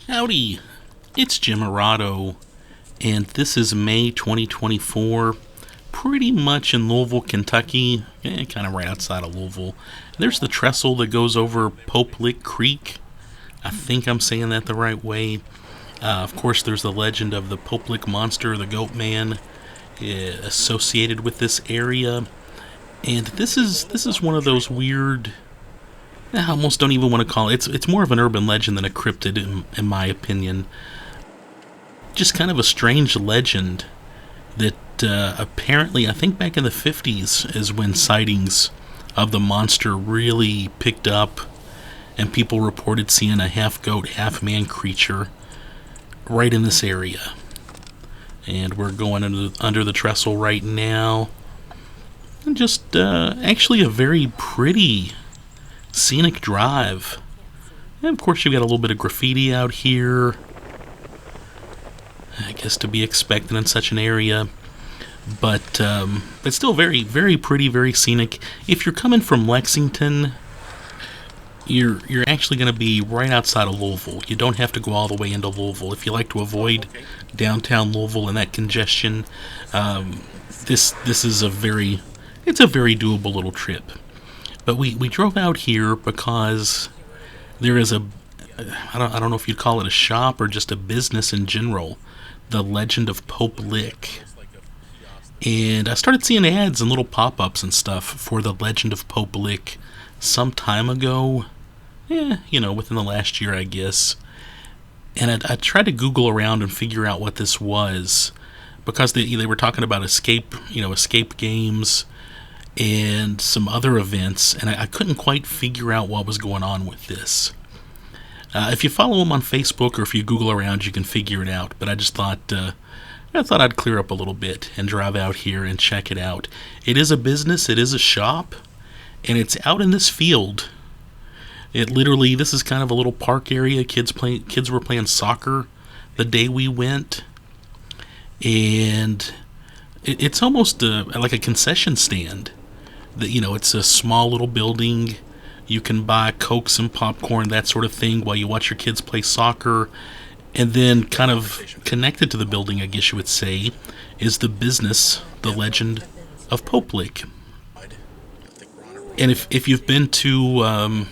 Howdy, it's Jim Arado, and this is May 2024, pretty much in Louisville, Kentucky, kind of right outside of Louisville. There's the trestle that goes over Pope Lick Creek. I think I'm saying that the right way. Of course, there's the legend of the Pope Lick Monster, the Goat Man, associated with this area. And this is one of those weird. I almost don't even want to call it. It's more of an urban legend than a cryptid, in my opinion. Just kind of a strange legend that apparently, I think back in the 50s is when sightings of the monster really picked up, and people reported seeing a half goat, half man creature right in this area. And we're going under the trestle right now. And just actually a very pretty scenic drive. And of course, you've got a little bit of graffiti out here. I guess to be expected in such an area. But it's still very, very pretty, very scenic. If you're coming from Lexington, you're actually going to be right outside of Louisville. You don't have to go all the way into Louisville. If you like to avoid downtown Louisville and that congestion, this is a very doable little trip. But we drove out here because there is I don't know if you'd call it a shop or just a business in general, the Legend of Pope Lick. And I started seeing ads and little pop-ups and stuff for the Legend of Pope Lick some time ago. Within the last year, I guess. And I tried to Google around and figure out what this was, because they were talking about escape games and some other events, and I couldn't quite figure out what was going on with this. If you follow them on Facebook or if you Google around, you can figure it out. But I just thought I'd clear up a little bit and drive out here and check it out. It is a business, it is a shop, and it's out in this field. This is kind of a little park area. Kids were playing soccer the day we went, and it's almost like a concession stand. It's a small little building. You can buy Cokes and popcorn, that sort of thing, while you watch your kids play soccer. And then, kind of connected to the building, I guess you would say, is the business, the Legend of Pope Lick. And if you've been to,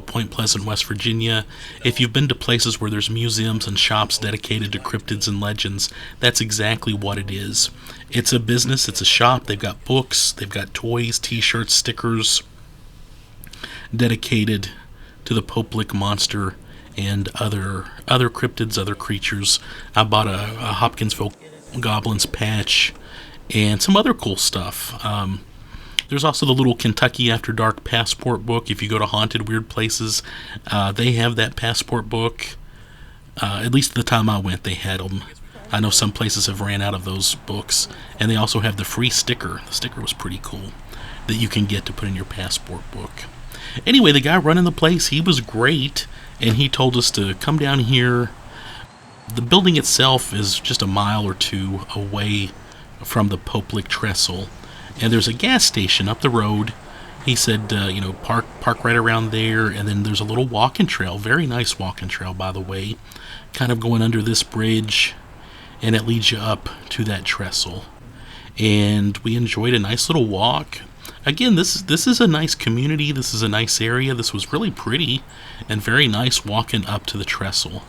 Point Pleasant, West Virginia, if you've been to places where there's museums and shops dedicated to cryptids and legends, that's exactly what it is. It's a business, it's a shop. They've got books, they've got toys, t-shirts, stickers dedicated to the Pope Lick monster and other cryptids, other creatures. I bought a Hopkinsville Goblins patch and some other cool stuff. There's also the little Kentucky After Dark passport book. If you go to haunted, weird places, they have that passport book. At least the time I went, they had them. I know some places have ran out of those books. And they also have the free sticker. The sticker was pretty cool that you can get to put in your passport book. Anyway, the guy running the place, he was great, and he told us to come down here. The building itself is just a mile or two away from the Pope Lick Trestle. And there's a gas station up the road. He said, park right around there, and then there's a little walking trail, very nice walking trail, by the way, kind of going under this bridge, and it leads you up to that trestle. And we enjoyed a nice little walk. Again, this is a nice community. This is a nice area. This was really pretty and very nice walking up to the trestle.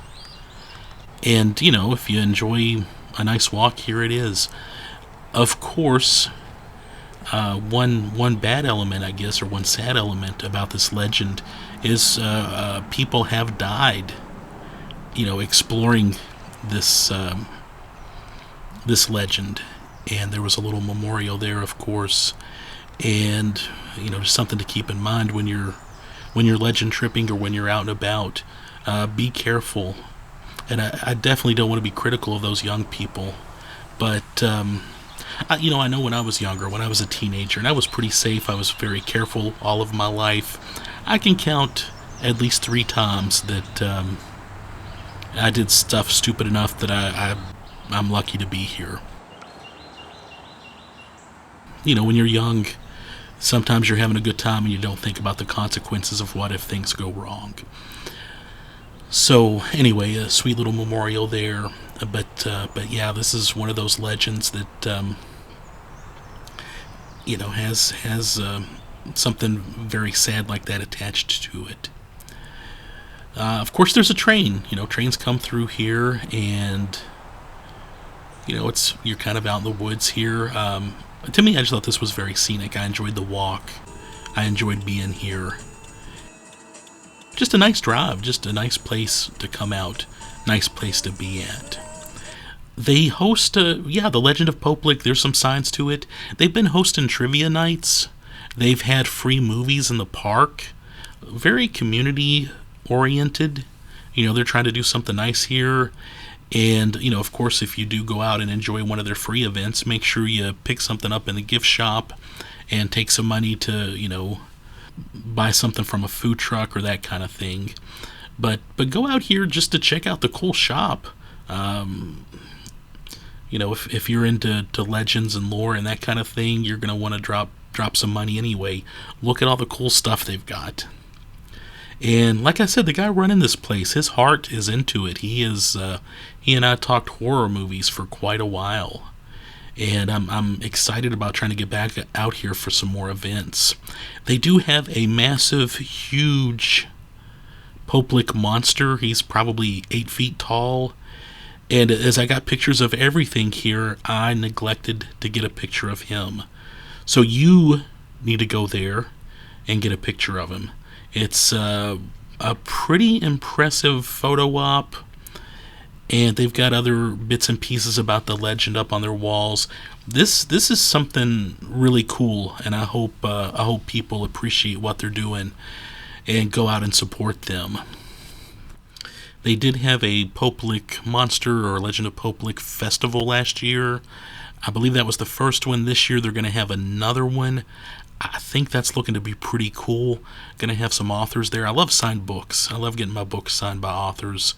And, if you enjoy a nice walk, here it is. Of course, one bad element, I guess, or one sad element about this legend is people have died, exploring this legend. And there was a little memorial there, of course. And just something to keep in mind when you're legend tripping or when you're out and about. Be careful. And I definitely don't want to be critical of those young people, but I know when I was younger, when I was a teenager, and I was pretty safe. I was very careful all of my life. I can count at least 3 times that I did stuff stupid enough that I'm lucky to be here. When you're young, sometimes you're having a good time and you don't think about the consequences of what if things go wrong. So anyway, a sweet little memorial there. But yeah, this is one of those legends that has something very sad like that attached to it. Of course, there's a train. Trains come through here, and you're kind of out in the woods here. To me, I just thought this was very scenic. I enjoyed the walk. I enjoyed being here. Just a nice drive. Just a nice place to come out. Nice place to be at. They host, the Legend of Poplick. There's some signs to it. They've been hosting trivia nights. They've had free movies in the park. Very community oriented. They're trying to do something nice here. And, of course, if you do go out and enjoy one of their free events, make sure you pick something up in the gift shop and take some money to, buy something from a food truck or that kind of thing. But go out here just to check out the cool shop. If you're into legends and lore and that kind of thing, you're going to want to drop some money anyway. Look at all the cool stuff they've got. And like I said, the guy running this place, his heart is into it. He and I talked horror movies for quite a while. And I'm excited about trying to get back out here for some more events. They do have a massive, huge Poplick monster. He's probably 8 feet tall. And as I got pictures of everything here, I neglected to get a picture of him. So you need to go there and get a picture of him. It's a pretty impressive photo op, and they've got other bits and pieces about the legend up on their walls. This is something really cool, and I hope people appreciate what they're doing and go out and support them. They did have a Poplick Monster or Legend of Poplick Festival last year. I believe that was the first one. This year they're going to have another one. I think that's looking to be pretty cool. Going to have some authors there. I love signed books. I love getting my books signed by authors.